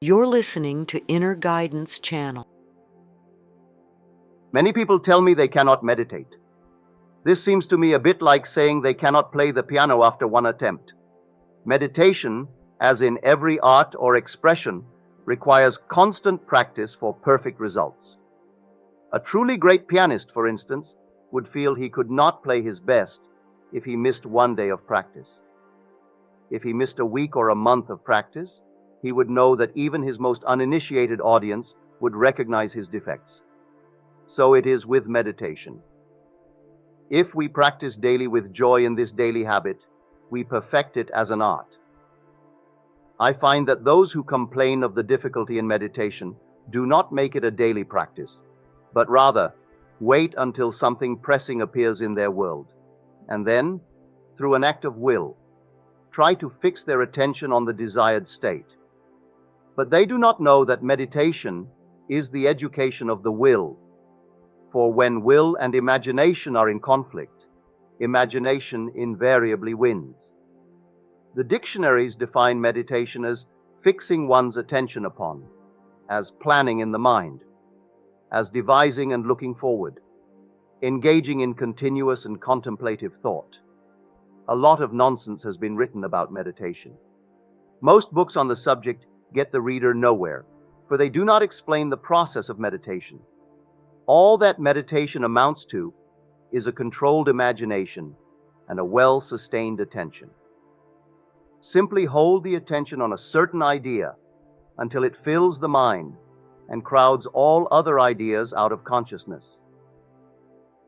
You're listening to Inner Guidance Channel. Many people tell me they cannot meditate. This seems to me a bit like saying they cannot play the piano after one attempt. Meditation, as in every art or expression, requires constant practice for perfect results. A truly great pianist, for instance, would feel he could not play his best if he missed one day of practice. If he missed a week or a month of practice, he would know that even his most uninitiated audience would recognize his defects. So it is with meditation. If we practice daily with joy in this daily habit, we perfect it as an art. I find that those who complain of the difficulty in meditation do not make it a daily practice, but rather wait until something pressing appears in their world, and then, through an act of will, try to fix their attention on the desired state. But they do not know that meditation is the education of the will, for when will and imagination are in conflict, imagination invariably wins. The dictionaries define meditation as fixing one's attention upon, as planning in the mind, as devising and looking forward, engaging in continuous and contemplative thought. A lot of nonsense has been written about meditation. Most books on the subject get the reader nowhere, for they do not explain the process of meditation. All that meditation amounts to is a controlled imagination and a well-sustained attention. Simply hold the attention on a certain idea until it fills the mind and crowds all other ideas out of consciousness.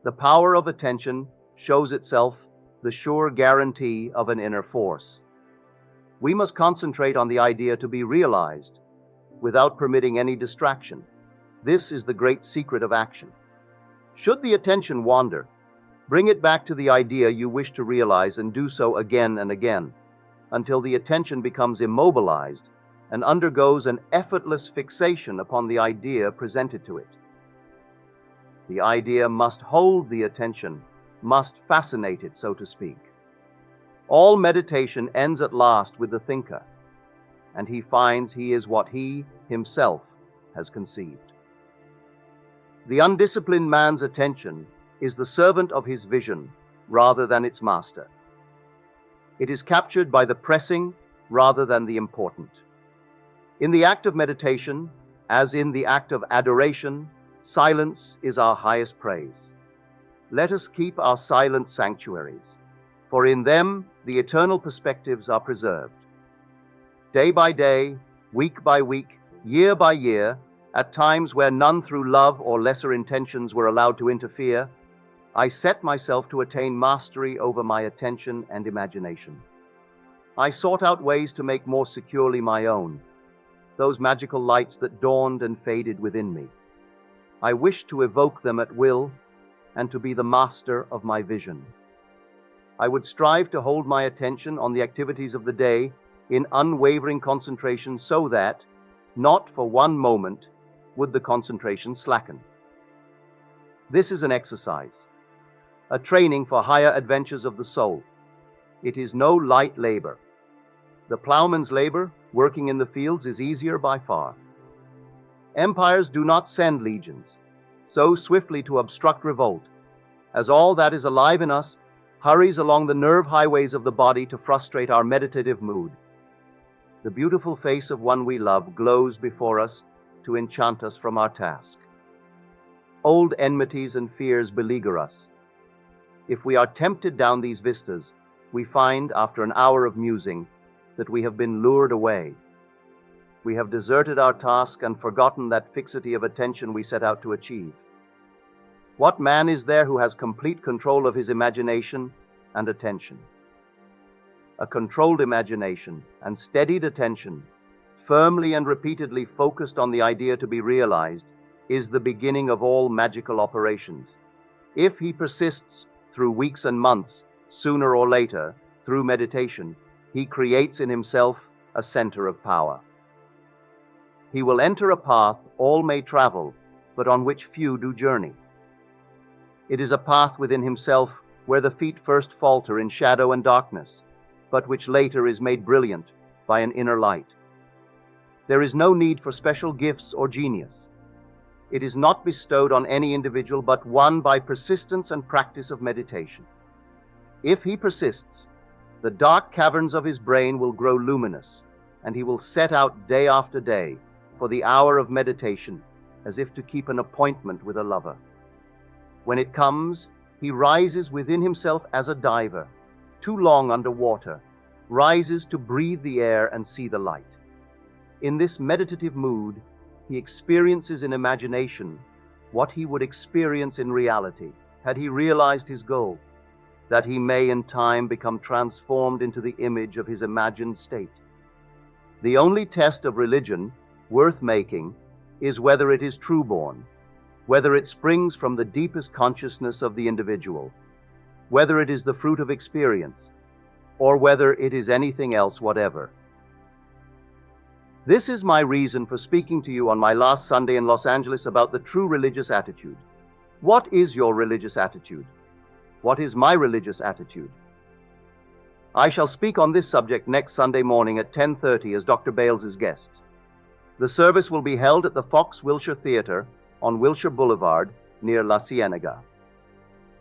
The power of attention shows itself the sure guarantee of an inner force. We must concentrate on the idea to be realized without permitting any distraction. This is the great secret of action. Should the attention wander, bring it back to the idea you wish to realize and do so again and again until the attention becomes immobilized and undergoes an effortless fixation upon the idea presented to it. The idea must hold the attention, must fascinate it, so to speak. All meditation ends at last with the thinker, and he finds he is what he himself has conceived. The undisciplined man's attention is the servant of his vision rather than its master. It is captured by the pressing rather than the important. In the act of meditation, as in the act of adoration, silence is our highest praise. Let us keep our silent sanctuaries, for in them the eternal perspectives are preserved. Day by day, week by week, year by year, at times where none through love or lesser intentions were allowed to interfere, I set myself to attain mastery over my attention and imagination. I sought out ways to make more securely my own, those magical lights that dawned and faded within me. I wished to evoke them at will and to be the master of my vision. I would strive to hold my attention on the activities of the day in unwavering concentration so that, not for one moment, would the concentration slacken. This is an exercise, a training for higher adventures of the soul. It is no light labor. The plowman's labor, working in the fields, is easier by far. Empires do not send legions so swiftly to obstruct revolt, as all that is alive in us hurries along the nerve highways of the body to frustrate our meditative mood. The beautiful face of one we love glows before us to enchant us from our task. Old enmities and fears beleaguer us. If we are tempted down these vistas, we find, after an hour of musing, that we have been lured away. We have deserted our task and forgotten that fixity of attention we set out to achieve. What man is there who has complete control of his imagination and attention? A controlled imagination and steadied attention, firmly and repeatedly focused on the idea to be realized, is the beginning of all magical operations. If he persists through weeks and months, sooner or later, through meditation, he creates in himself a center of power. He will enter a path all may travel, but on which few do journey. It is a path within himself where the feet first falter in shadow and darkness, but which later is made brilliant by an inner light. There is no need for special gifts or genius. It is not bestowed on any individual, but won by persistence and practice of meditation. If he persists, the dark caverns of his brain will grow luminous, and he will set out day after day for the hour of meditation, as if to keep an appointment with a lover. When it comes, he rises within himself as a diver, too long under water, rises to breathe the air and see the light. In this meditative mood, he experiences in imagination what he would experience in reality had he realized his goal, that he may in time become transformed into the image of his imagined state. The only test of religion worth making is whether it is true-born, whether it springs from the deepest consciousness of the individual, whether it is the fruit of experience, or whether it is anything else whatever. This is my reason for speaking to you on my last Sunday in Los Angeles about the true religious attitude. What is your religious attitude? What is my religious attitude? I shall speak on this subject next Sunday morning at 10:30 as Dr. Bales's guest. The service will be held at the Fox Wilshire Theater on Wilshire Boulevard near La Cienega.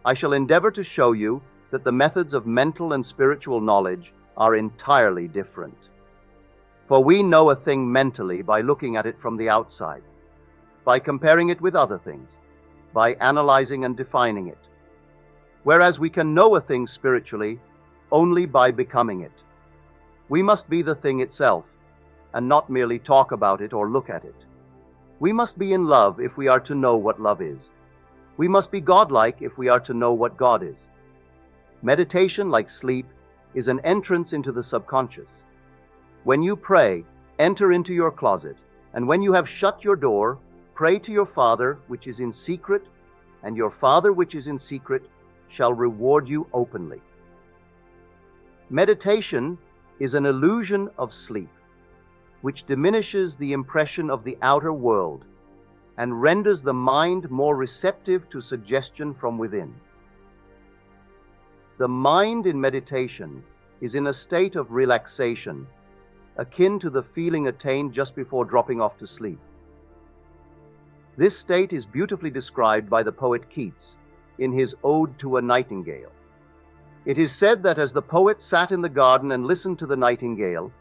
I shall endeavor to show you that the methods of mental and spiritual knowledge are entirely different. For we know a thing mentally by looking at it from the outside, by comparing it with other things, by analyzing and defining it. Whereas we can know a thing spiritually only by becoming it. We must be the thing itself, and not merely talk about it or look at it. We must be in love if we are to know what love is. We must be godlike if we are to know what God is. Meditation, like sleep, is an entrance into the subconscious. When you pray, enter into your closet, and when you have shut your door, pray to your Father which is in secret, and your Father which is in secret shall reward you openly. Meditation is an illusion of sleep, which diminishes the impression of the outer world and renders the mind more receptive to suggestion from within. The mind in meditation is in a state of relaxation, akin to the feeling attained just before dropping off to sleep. This state is beautifully described by the poet Keats in his Ode to a Nightingale. It is said that as the poet sat in the garden and listened to the nightingale,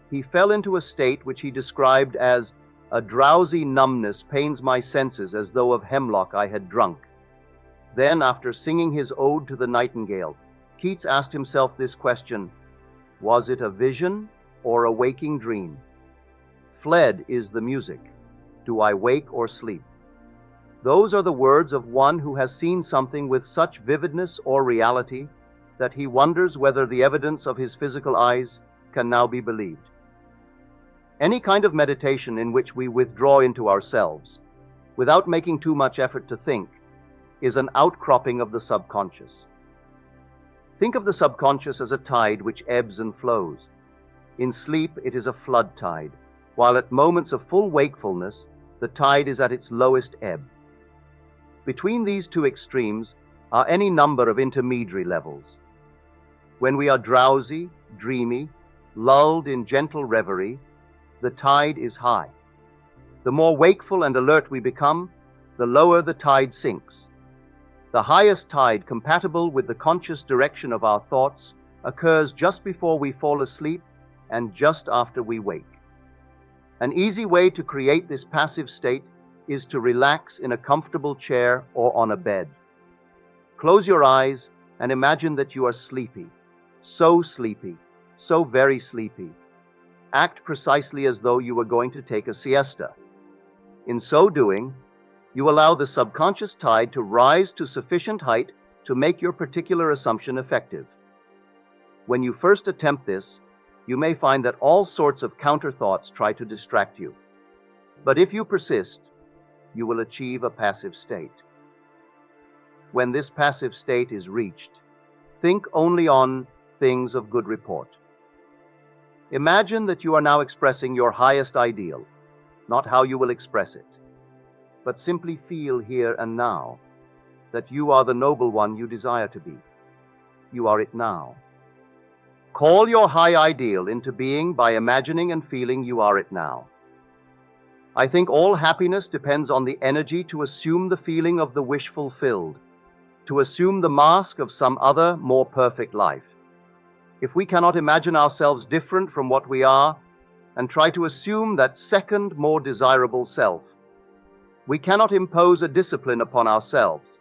he fell into a state which he described as "a drowsy numbness pains my senses as though of hemlock I had drunk." Then, after singing his Ode to the Nightingale, Keats asked himself this question: was it a vision or a waking dream? Fled is the music. Do I wake or sleep? Those are the words of one who has seen something with such vividness or reality that he wonders whether the evidence of his physical eyes can now be believed. Any kind of meditation in which we withdraw into ourselves, without making too much effort to think, is an outcropping of the subconscious. Think of the subconscious as a tide which ebbs and flows. In sleep, it is a flood tide, while at moments of full wakefulness, the tide is at its lowest ebb. Between these two extremes are any number of intermediary levels. When we are drowsy, dreamy, lulled in gentle reverie, the tide is high. The more wakeful and alert we become, the lower the tide sinks. The highest tide compatible with the conscious direction of our thoughts occurs just before we fall asleep and just after we wake. An easy way to create this passive state is to relax in a comfortable chair or on a bed. Close your eyes and imagine that you are sleepy, so very sleepy. Act precisely as though you were going to take a siesta. In so doing, you allow the subconscious tide to rise to sufficient height to make your particular assumption effective. When you first attempt this, you may find that all sorts of counter thoughts try to distract you. But if you persist, you will achieve a passive state. When this passive state is reached, think only on things of good report. Imagine that you are now expressing your highest ideal, not how you will express it, but simply feel here and now that you are the noble one you desire to be. You are it now. Call your high ideal into being by imagining and feeling you are it now. I think all happiness depends on the energy to assume the feeling of the wish fulfilled, to assume the mask of some other, more perfect life. If we cannot imagine ourselves different from what we are and try to assume that second, more desirable self, we cannot impose a discipline upon ourselves,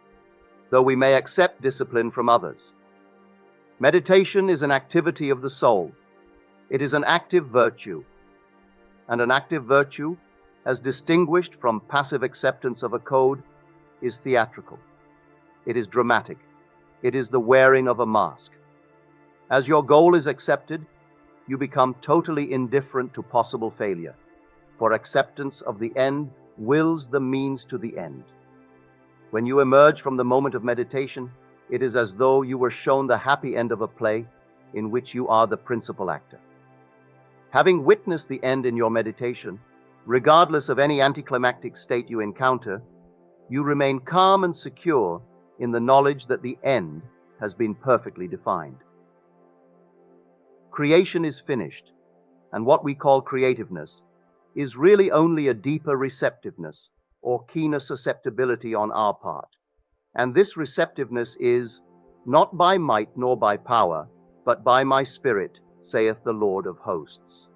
though we may accept discipline from others. Meditation is an activity of the soul. It is an active virtue. And an active virtue, as distinguished from passive acceptance of a code, is theatrical. It is dramatic. It is the wearing of a mask. As your goal is accepted, you become totally indifferent to possible failure, for acceptance of the end wills the means to the end. When you emerge from the moment of meditation, it is as though you were shown the happy end of a play in which you are the principal actor. Having witnessed the end in your meditation, regardless of any anticlimactic state you encounter, you remain calm and secure in the knowledge that the end has been perfectly defined. Creation is finished, and what we call creativeness is really only a deeper receptiveness or keener susceptibility on our part. And this receptiveness is not by might nor by power, but by my Spirit, saith the Lord of hosts.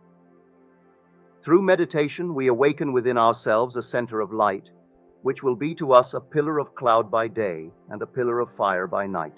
Through meditation, we awaken within ourselves a center of light, which will be to us a pillar of cloud by day and a pillar of fire by night.